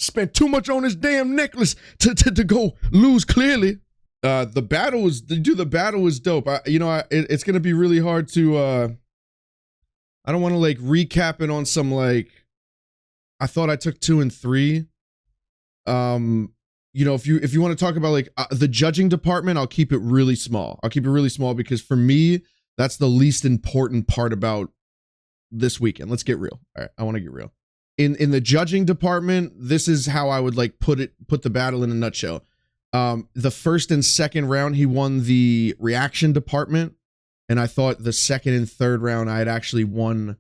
Spent too much on this damn necklace to go lose clearly. The battle was dope. It's gonna be really hard to I don't want to like recap it on some like I thought I took 2 and 3. If you want to talk about like the judging department, I'll keep it really small. Because for me, that's the least important part about this weekend. Let's get real. All right, I want to get real. In the judging department, this is how I would like put the battle in a nutshell. The first and second round, he won the reaction department, and I thought the second and third round, I had actually won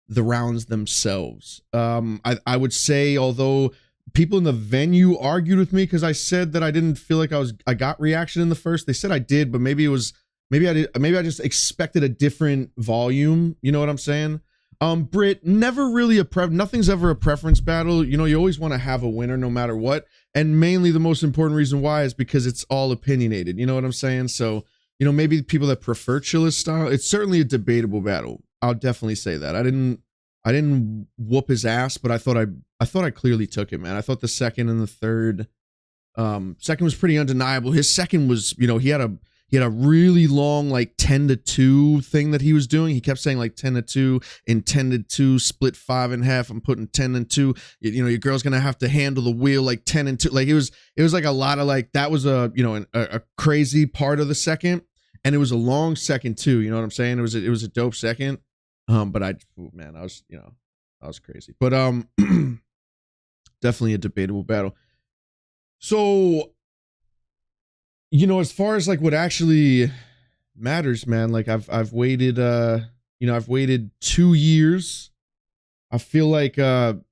the rounds themselves. I would say, although people in the venue argued with me because I said that I didn't feel like I got reaction in the first. They said I did, but maybe I just expected a different volume. You know what I'm saying? Britt, never really nothing's ever a preference battle. You always want to have a winner no matter what. And mainly the most important reason why is because it's all opinionated. You know what I'm saying? So, maybe people that prefer Chilla's style, it's certainly a debatable battle. I'll definitely say that. I didn't whoop his ass, but I thought I clearly took it, man. I thought the second and the third, second was pretty undeniable. His second was, he had a really long like 10-2 thing that he was doing. He kept saying like 10-2 and 10-2 split 5 in half. I'm putting 10-2. Your girl's gonna have to handle the wheel like 10-2. Like it was like a lot of like that was a crazy part of the second, and it was a long second too. You know what I'm saying? It was a dope second. But I was crazy. But definitely a debatable battle. So, as far as like what actually matters, man, like I've waited I've waited 2 years. I feel like and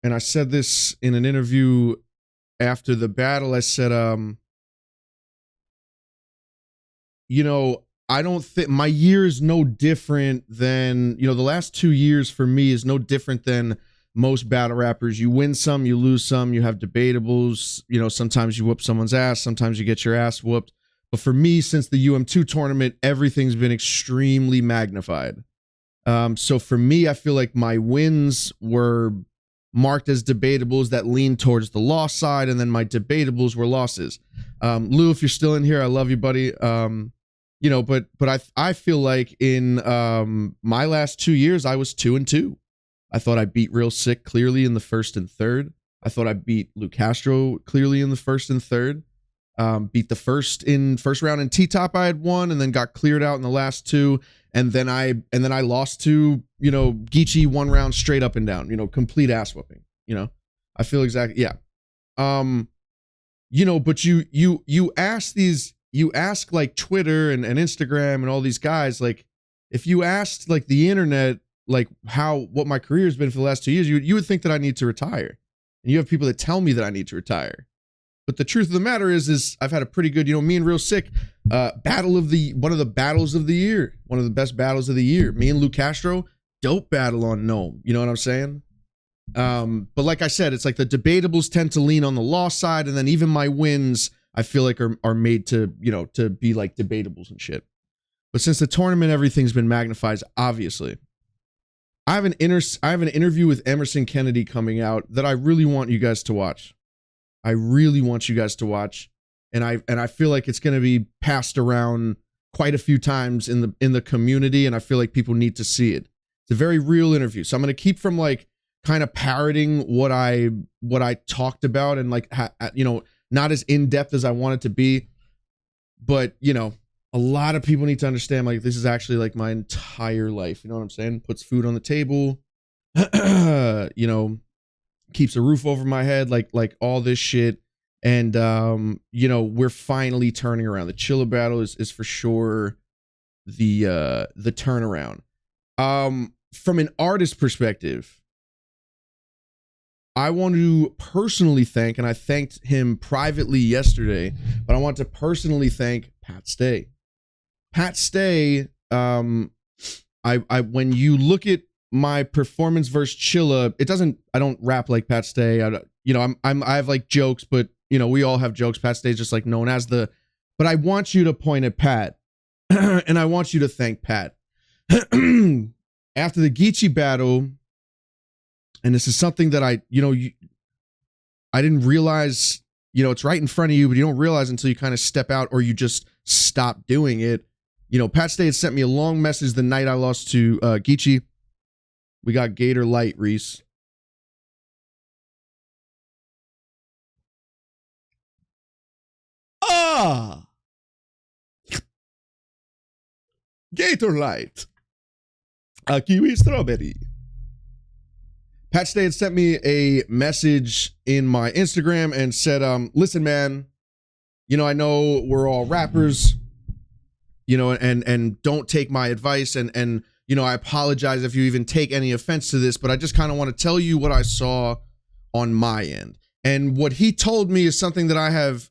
I said this in an interview after the battle, I said I don't think my year is no different than, the last 2 years for me is no different than most battle rappers. You win some, you lose some, you have debatables, sometimes you whoop someone's ass, sometimes you get your ass whooped. But for me, since the UM2 tournament, everything's been extremely magnified. So for me, I feel like my wins were marked as debatables that lean towards the loss side, and then my debatables were losses. Lou, if you're still in here, I love you, buddy. But I feel like in my last 2 years, I was 2-2. I thought I beat Real Sick clearly in the first and third. I thought I beat Lou Castro clearly in the first and third. Beat the first round in T-Top I had won, and then got cleared out in the last 2. And then I lost to, Geechee 1 round straight up and down, complete ass whooping. I feel exactly, yeah. But you ask like Twitter and Instagram and all these guys, like if you asked like the internet, like what my career has been for the last 2 years, you would think that I need to retire. And you have people that tell me that I need to retire. But the truth of the matter is I've had a pretty good, me and Real Sick, one of the battles of the year, one of the best battles of the year. Me and Lou Castro, dope battle on Gnome. You know what I'm saying? But like I said, it's like the debatables tend to lean on the loss side, and then even my wins, I feel like are made to, to be like debatables and shit. But since the tournament, everything's been magnified, obviously. I have an interview with Emerson Kennedy coming out that I really want you guys to watch. And I feel like it's going to be passed around quite a few times in the community, and I feel like people need to see it. It's a very real interview. So I'm going to keep from like kind of parroting what I talked about, and like not as in depth as I want it to be, but a lot of people need to understand, like, this is actually like my entire life. You know what I'm saying? Puts food on the table, keeps a roof over my head, like all this shit. And, we're finally turning around. The Chilla battle is for sure the turnaround. From an artist perspective, I want to personally thank, and I thanked him privately yesterday, but I want to personally thank Pat Stay. Pat Stay, when you look at my performance versus Chilla, I don't rap like Pat Stay. I have like jokes, but we all have jokes. Pat Stay's just like known as but I want you to point at Pat and I want you to thank Pat. After the Geechee battle, And this is something that I didn't realize, it's right in front of you, but you don't realize until you kind of step out or you just stop doing it. Pat Stay had sent me a long message the night I lost to Geechee. We got Gator Light, Reese. Ah! Gator Light. A kiwi strawberry. Pat Stay had sent me a message in my Instagram and said, listen, man, I know we're all rappers, and don't take my advice. And I apologize if you even take any offense to this, but I just kind of want to tell you what I saw on my end. And what he told me is something that I have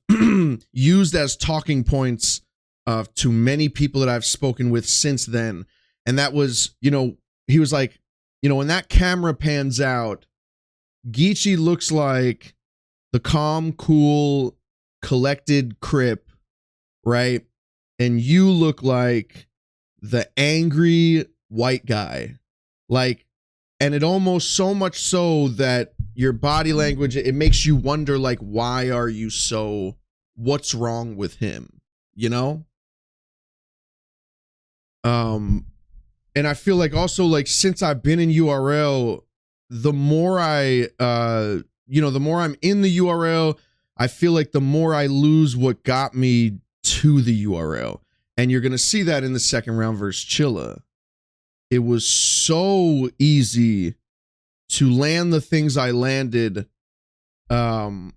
used as talking points to many people that I've spoken with since then. And that was, he was like, when that camera pans out, Geechee looks like the calm, cool, collected Crip, right? And you look like the angry white guy. Like, and it almost so much so that your body language, it makes you wonder, like, why are you so, what's wrong with him? And I feel like also, like, since I've been in URL, the more the more I'm in the URL, I feel like the more I lose what got me to the URL. And you're going to see that in the second round versus Chilla. It was so easy to land the things I landed in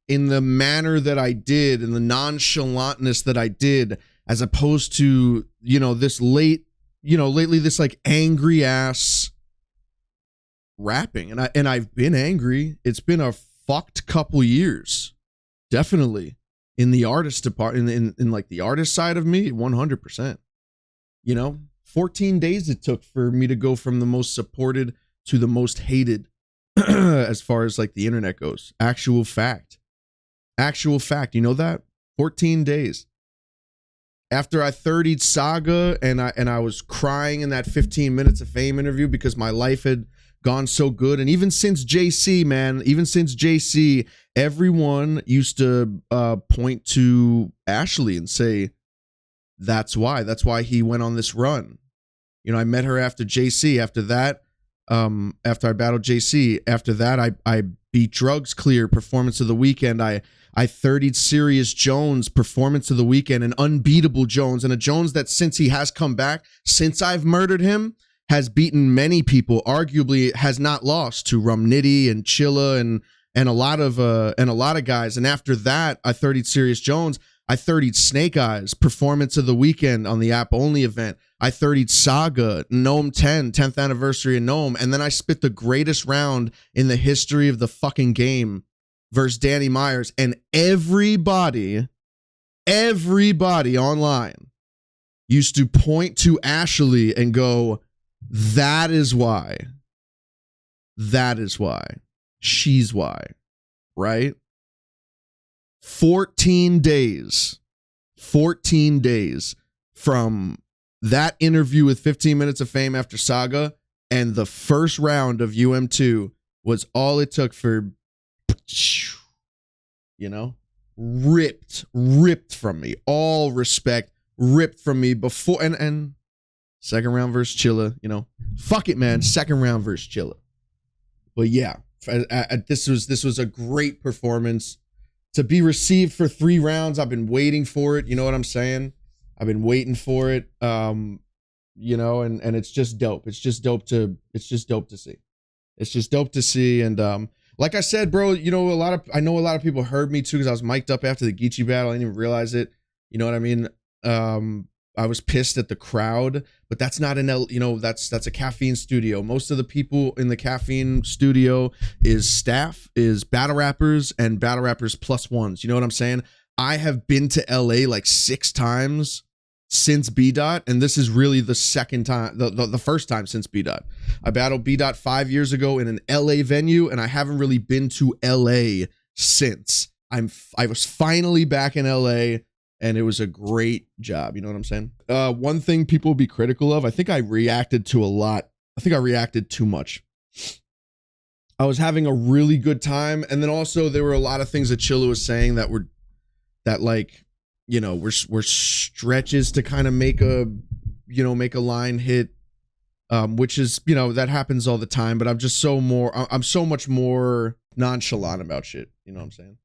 the manner that I did, in the nonchalantness that I did, as opposed to, this lately this like angry ass rapping. And I've been angry. It's been a fucked couple years. Definitely. In the artist department, in like the artist side of me, 100%. 14 days it took for me to go from the most supported to the most hated as far as like the internet goes. Actual fact. You know that? 14 days. After I 30'd Saga and I was crying in that 15 minutes of fame interview because my life had gone so good. And even since JC, man, everyone used to point to Ashley and say, that's why he went on this run. I met her after JC. After that, after I battled JC, after that, I beat Drugs Clear, performance of the weekend. I 30'd Serious Jones, performance of the weekend, an unbeatable Jones, and a Jones that since he has come back, since I've murdered him, has beaten many people, arguably has not lost to Rum Nitty and Chilla and a lot of guys. And after that, I 30'd Serious Jones. I 30'd Snake Eyes, performance of the weekend on the app only event. I 30'd Saga, Gnome 10th anniversary of Gnome. And then I spit the greatest round in the history of the fucking game versus Danny Myers. And everybody online used to point to Ashley and go, that is why. She's why. Right? 14 days from that interview with 15 minutes of fame after Saga and the first round of UM2 was all it took for, ripped from me. All respect ripped from me before and second round versus Chilla, fuck it, man. Second round versus Chilla. But yeah, this was a great performance. To be received for 3 rounds, I've been waiting for it. You know what I'm saying? I've been waiting for it. And it's just dope. It's just dope to see. And like I said, bro, I know a lot of people heard me too because I was mic'd up after the Geechee battle. I didn't even realize it. You know what I mean? I was pissed at the crowd, but that's not that's a Caffeine studio. Most of the people in the Caffeine studio is staff, is battle rappers and battle rappers plus ones. You know what I'm saying? I have been to LA like 6 times since B. And this is really the second time, the first time since B. I battled B. 5 years ago in an LA venue, and I haven't really been to LA since. I was finally back in LA. And it was a great job. You know what I'm saying? One thing people will be critical of, I think I reacted to a lot. I think I reacted too much. I was having a really good time. And then also there were a lot of things that Chilla was saying that were like, you know, were stretches to kind of make a line hit. Which is, you know, that happens all the time, but I'm so much more nonchalant about shit. You know what I'm saying?